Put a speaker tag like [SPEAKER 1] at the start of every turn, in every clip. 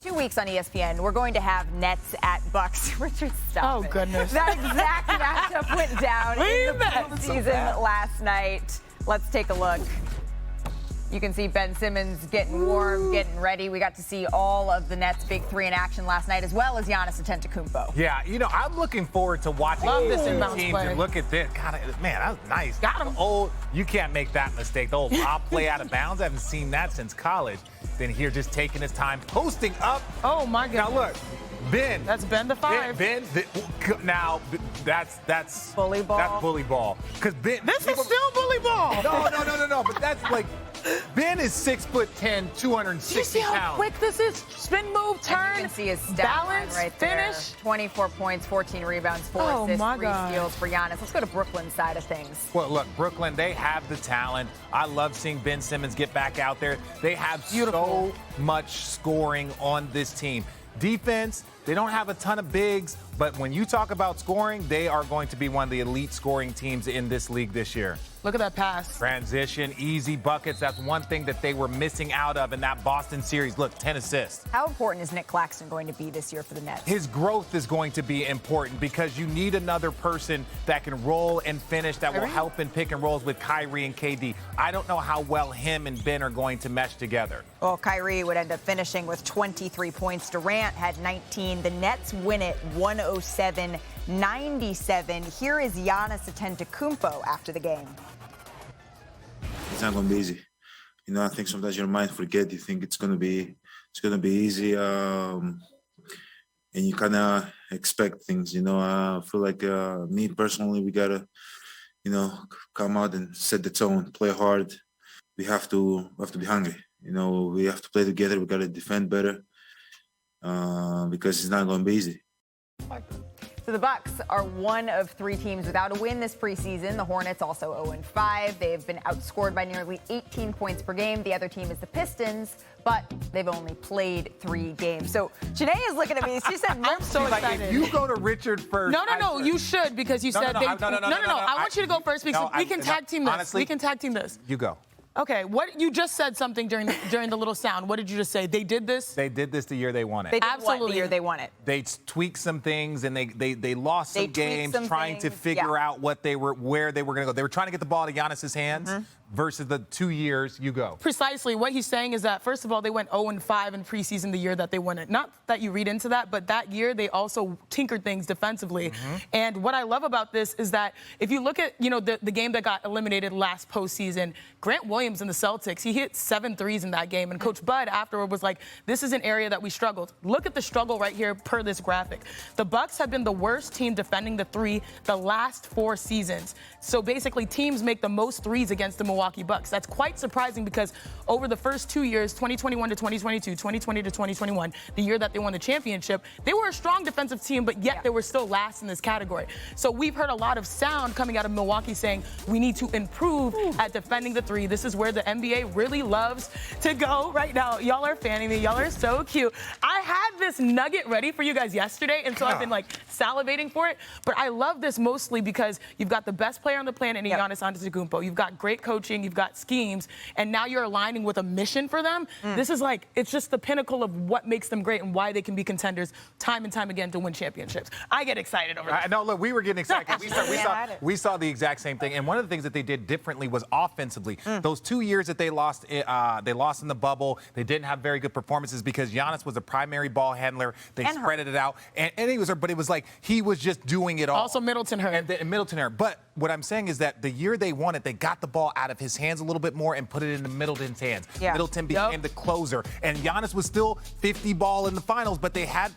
[SPEAKER 1] 2 weeks on ESPN, we're going to have Nets at Bucks. Richard, stop it.
[SPEAKER 2] Goodness.
[SPEAKER 1] That exact matchup went down in the preseason last night. Let's take a look. You can see Ben Simmons getting warm, getting ready. We got to see all of the Nets' big three in action last night, as well as Giannis Antetokunmpo.
[SPEAKER 3] Yeah, I'm looking forward to watching these two teams. And look at this. God, man, that was nice.
[SPEAKER 2] Got him.
[SPEAKER 3] You can't make that mistake. The old lob play out of bounds. I haven't seen that since college. Then here, just taking his time, posting up.
[SPEAKER 2] Oh, my God.
[SPEAKER 3] Now, look. Ben.
[SPEAKER 2] That's Ben the five.
[SPEAKER 3] Now, that's
[SPEAKER 1] bully ball.
[SPEAKER 3] That's bully ball. Because Ben.
[SPEAKER 2] This is still bully ball.
[SPEAKER 3] No. But that's like, Ben is 6'10", 260
[SPEAKER 2] you see how
[SPEAKER 3] pounds.
[SPEAKER 2] quick this is? Spin, move, turn.
[SPEAKER 1] You can see his stat
[SPEAKER 2] balance,
[SPEAKER 1] line right there.
[SPEAKER 2] finish.
[SPEAKER 1] 24 points, 14 rebounds, 4 assists, 3 steals for Giannis. Let's go to Brooklyn's side of things.
[SPEAKER 3] Well, look, Brooklyn, they have the talent. I love seeing Ben Simmons get back out there. They have so much scoring on this team. Defense, they don't have a ton of bigs, but when you talk about scoring, they are going to be one of the elite scoring teams in this league this year.
[SPEAKER 2] Look at that pass.
[SPEAKER 3] Transition, easy buckets. That's one thing that they were missing out of in that Boston series. Look, 10 assists.
[SPEAKER 1] How important is Nick Claxton going to be this year for the Nets?
[SPEAKER 3] His growth is going to be important because you need another person that can roll and finish that will help in pick and rolls with Kyrie and KD. I don't know how well him and Ben are going to mesh together.
[SPEAKER 1] Well, Kyrie would end up finishing with 23 points. Durant had 19. The Nets win it 107-97. Here is Giannis Antetokunmpo after the game.
[SPEAKER 4] It's not going to be easy. I think sometimes your mind forget. You think it's going to be easy, and you kind of expect things. I feel like me personally, we gotta, come out and set the tone, play hard. We have to be hungry. We have to play together. We gotta defend better because it's not going to be easy.
[SPEAKER 1] So the Bucks are one of 3 teams without a win this preseason. The Hornets also 0-5. They've been outscored by nearly 18 points per game. The other team is the Pistons, but they've only played 3 games. So Janae is looking at me. She said,
[SPEAKER 2] I'm so excited.
[SPEAKER 3] If you go to Richard first.
[SPEAKER 2] No, you should because you said they. No. I want you to go first because we can tag team this.
[SPEAKER 3] Honestly,
[SPEAKER 2] we can tag team this.
[SPEAKER 3] You go.
[SPEAKER 2] Okay, what you just said something during the little sound. What did you just say? They did this?
[SPEAKER 3] They did this the year they won it.
[SPEAKER 1] They did
[SPEAKER 2] Absolutely.
[SPEAKER 1] what the year they won it.
[SPEAKER 3] They tweaked some things and they lost some games trying to figure out where they were going to go. They were trying to get the ball to Giannis's hands versus the 2 years you go.
[SPEAKER 2] Precisely. What he's saying is that, first of all, they went 0-5 in preseason the year that they won it. Not that you read into that, but that year they also tinkered things defensively. And what I love about this is that if you look at, the game that got eliminated last postseason, Grant Williams and the Celtics, he hit 7 threes in that game. And Coach Bud afterward was like, this is an area that we struggled. Look at the struggle right here per this graphic. The Bucks have been the worst team defending the 3 the last 4 seasons. So basically teams make the most threes against the Milwaukee Bucks. That's quite surprising because over the first 2 years, 2021 to 2022, 2020 to 2021, the year that they won the championship, they were a strong defensive team, but yet they were still last in this category. So we've heard a lot of sound coming out of Milwaukee saying we need to improve at defending the 3. This is where the NBA really loves to go right now. Y'all are fanning me. Y'all are so cute. I had this nugget ready for you guys yesterday, and so I've been salivating for it. But I love this mostly because you've got the best player on the planet in Giannis Antetokunmpo. You've got great coaching. You've got schemes, and now you're aligning with a mission for them. This is it's just the pinnacle of what makes them great and why they can be contenders time and time again to win championships. I get excited over that.
[SPEAKER 3] No, look, we were getting excited. We saw the exact same thing, and one of the things that they did differently was offensively. Those 2 years that they lost in the bubble, they didn't have very good performances because Giannis was a primary ball handler. They spread it out, and he was, but it was like he was just doing it all.
[SPEAKER 2] Also, Middleton hurt.
[SPEAKER 3] And Middleton hurt. But what I'm saying is that the year they won it, they got the ball out of his hands a little bit more and put it into Middleton's hands. Middleton became the closer, and Giannis was still 50 ball in the finals, but they had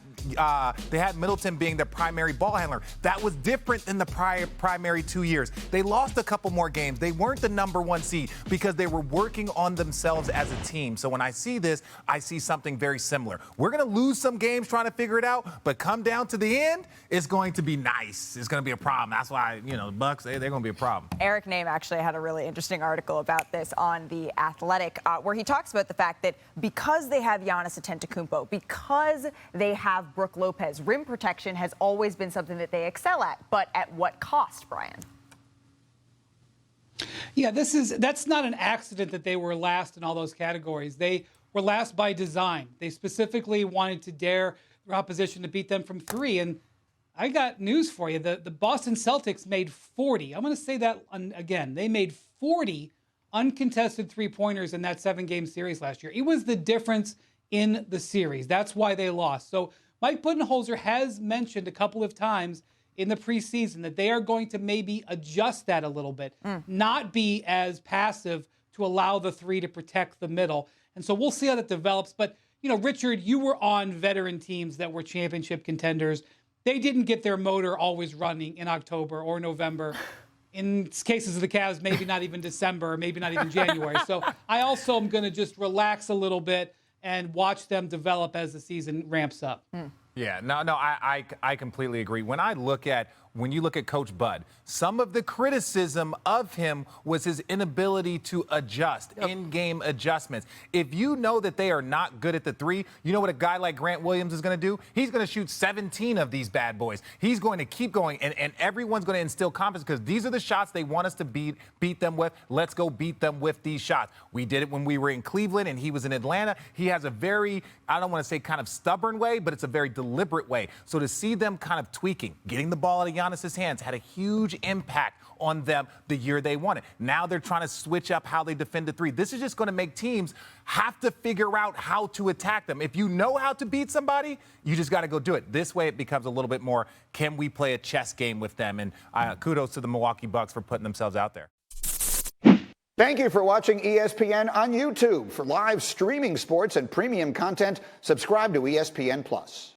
[SPEAKER 3] Middleton being their primary ball handler. That was different than the primary 2 years. They lost a couple more games. They weren't the #1 seed because they were working on themselves as a team. So when I see this, I see something very similar. We're going to lose some games trying to figure it out, but come down to the end, it's going to be nice. It's going to be a problem. That's why, the Bucks, they're going to be a problem.
[SPEAKER 1] Eric Name actually had a really interesting article about this on The Athletic, where he talks about the fact that because they have Giannis Antetokunmpo, because they have Brook Lopez, rim protection has always been something that they excel at. But at what cost, Brian?
[SPEAKER 5] Yeah, that's not an accident that they were last in all those categories. They were last by design. They specifically wanted to dare their opposition to beat them from 3. And I got news for you. The Boston Celtics made 40. I'm going to say that again. They made 40 uncontested three-pointers in that 7-game series last year. It was the difference in the series. That's why they lost. So Mike Budenholzer has mentioned a couple of times in the preseason that they are going to maybe adjust that a little bit, not be as passive to allow the 3 to protect the middle. And so we'll see how that develops. But, Richard, you were on veteran teams that were championship contenders. They didn't get their motor always running in October or November. In cases of the Cavs, maybe not even December, maybe not even January. So I also am going to just relax a little bit and watch them develop as the season ramps up.
[SPEAKER 3] Yeah, no, I completely agree. When you look at Coach Bud, some of the criticism of him was his inability to adjust, in-game adjustments. If you know that they are not good at the 3, you know what a guy like Grant Williams is going to do? He's going to shoot 17 of these bad boys. He's going to keep going, and everyone's going to instill confidence because these are the shots they want us to beat them with. Let's go beat them with these shots. We did it when we were in Cleveland and he was in Atlanta. He has a very, I don't want to say kind of stubborn way, but it's a very deliberate way. So to see them kind of tweaking, getting the ball out of Giannis's hands had a huge impact on them the year they won it. Now they're trying to switch up how they defend the 3. This is just going to make teams have to figure out how to attack them. If you know how to beat somebody, you just got to go do it. This way it becomes a little bit more, can we play a chess game with them? And kudos to the Milwaukee Bucks for putting themselves out there.
[SPEAKER 6] Thank you for watching ESPN on YouTube. For live streaming sports and premium content, subscribe to ESPN+.